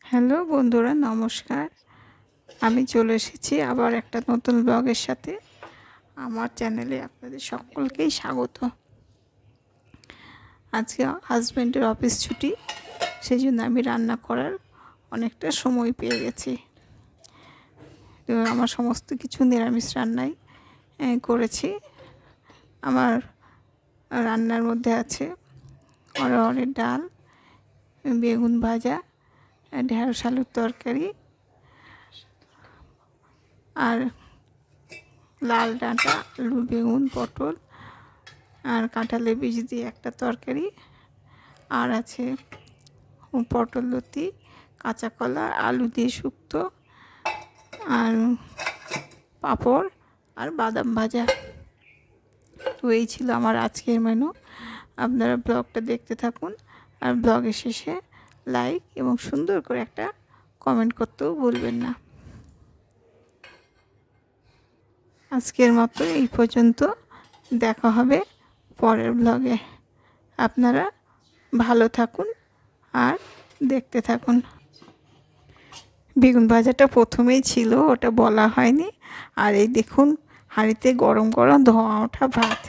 Hello বন্ধুরা, নমস্কার। আমি চলে এসেছি আবার একটা নতুন ব্লগের সাথে। আমার চ্যানেলে আপনাদের সকলকেই স্বাগত। আজকে হাজব্যান্ডের অফিস ছুটি, সেই জন্য আমি রান্না করার অনেকটা সময় পেয়ে গেছি। তো আমার সমস্ত কিছু নিরামিষ রান্নাই করেছি। আমার রান্নার মধ্যে আছে অরহরের ডাল, বেগুন ভাজা, ঢেঁড়স আলুর তরকারি, আর লাল ডাঁটা, আলু, বেগুন, পটল আর কাঁঠালের বীজ দিয়ে একটা তরকারি, আর আছে পটল লতি, কাঁচা কলা, আলু দিয়ে শুক্তো, আর পাঁপড় আর বাদাম ভাজা। তো এই ছিল আমার আজকের মেনু। আপনারা ব্লগটা দেখতে থাকুন, আর ব্লগের শেষে লাইক এবং সুন্দর করে একটা কমেন্ট করতেও ভুলবেন না। আজকের মতো এই পর্যন্ত, দেখা হবে পরের ব্লগে। আপনারা ভালো থাকুন আর দেখতে থাকুন। বেগুন ভাজাটা প্রথমেই ছিল, ওটা বলা হয়নি। আর এই দেখুন, হাঁড়িতে গরম গরম ধোঁয়া ওঠা ভাত।